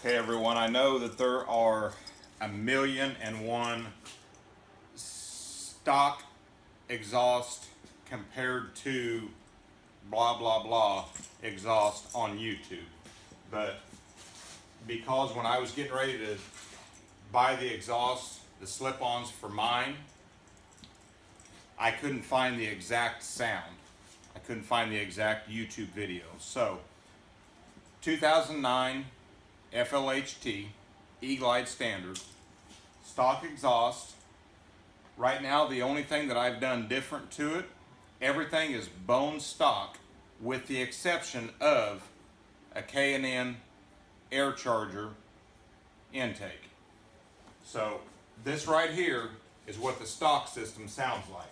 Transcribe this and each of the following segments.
Hey everyone, I know that there are 1,000,001 stock exhaust compared to blah blah blah exhaust on YouTube, but because when I was getting ready to buy the exhaust, the slip-ons for mine, I couldn't find the exact sound. I couldn't find the exact YouTube video. So 2009 FLHT E-Glide Standard stock exhaust. Right now the only thing that I've done different to it, everything is bone stock with the exception of a K&N air charger intake. So this right here is what the stock system sounds like.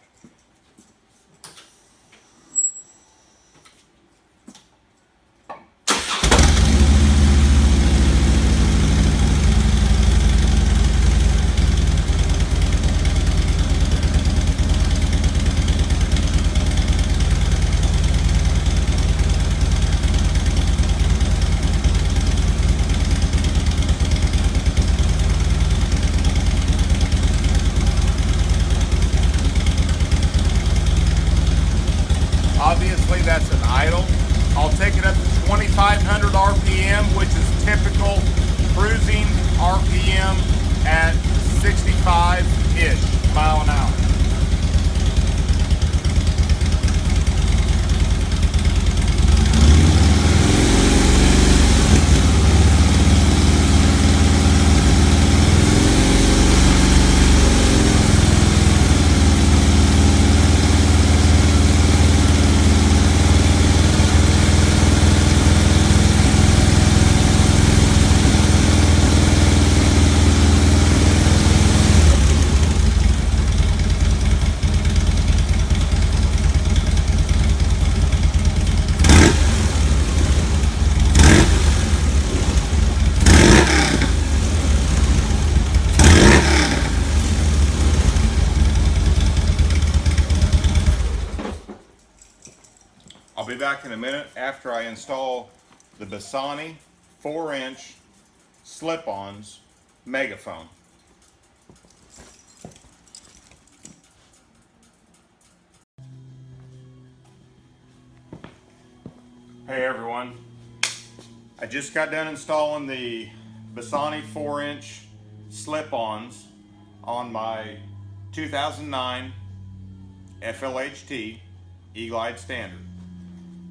Obviously that's an idle. I'll take it up to 2,500 RPM, which is typical cruising RPM at 65-ish mile an hour. I'll be back in a minute after I install the Bassani 4-inch slip-ons megaphone. Hey everyone, I just got done installing the Bassani 4-inch slip-ons on my 2009 FLHT E-Glide Standard.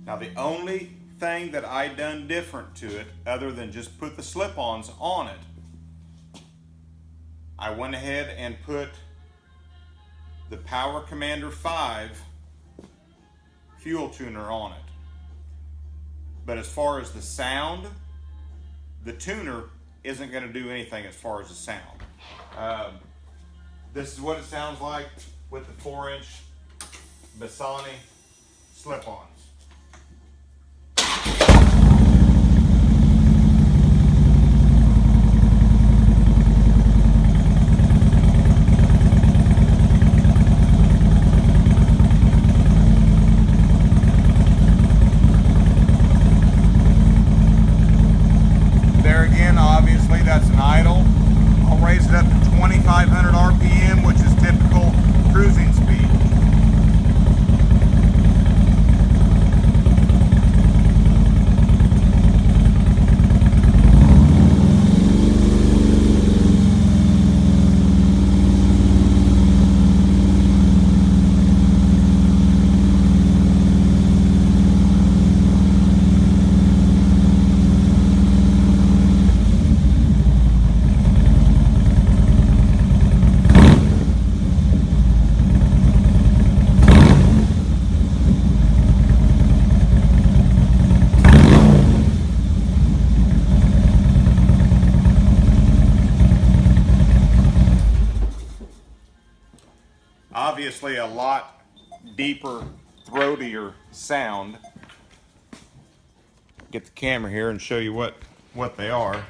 Now the only thing that I done different to it, other than just put the slip-ons on it, I went ahead and put the Power Commander 5 fuel tuner on it. But as far as the sound, the tuner isn't going to do anything as far as the sound. This is what it sounds like with the 4-inch Bassani slip-ons. There again, obviously that's an idle. I'll raise it up to 2,500 RPM, which is typical cruising speed. Obviously a lot deeper, throatier sound. Get the camera here and show you what they are.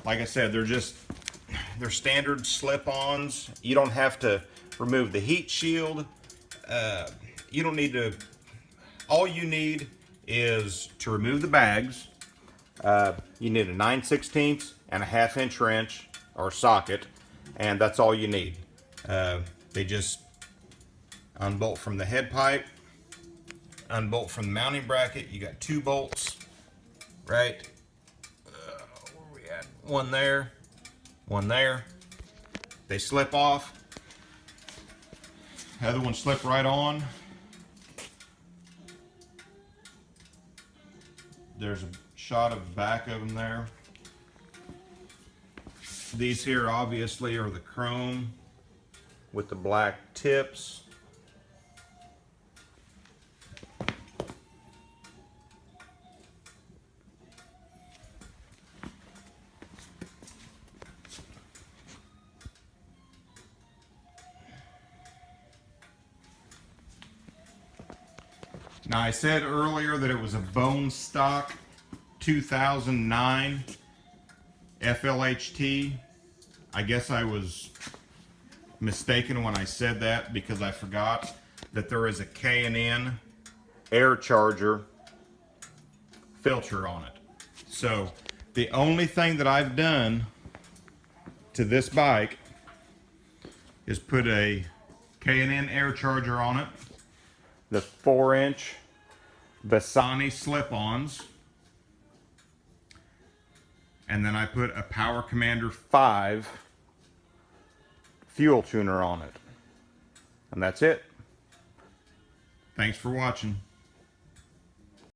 Like I said, they're standard slip-ons. You don't have to remove the heat shield. You don't need to, all you need is to remove the bags, You need a 9/16 and a 1/2 inch wrench or socket, and that's all you need. They just unbolt from the head pipe, unbolt from the mounting bracket. You got 2 bolts, right? Where we at? One there, one there. They slip off. The other one slip right on. There's a shot of the back of them there. These here obviously are the chrome with the black tips. Now I said earlier that it was a bone stock 2009 FLHT. I guess I was mistaken when I said that because I forgot that there is a K&N air charger filter on it. So the only thing that I've done to this bike is put a K&N air charger on it, the 4-inch Bassani Slipons, and then I put a Power Commander 5 fuel tuner on it. And that's it. Thanks for watching.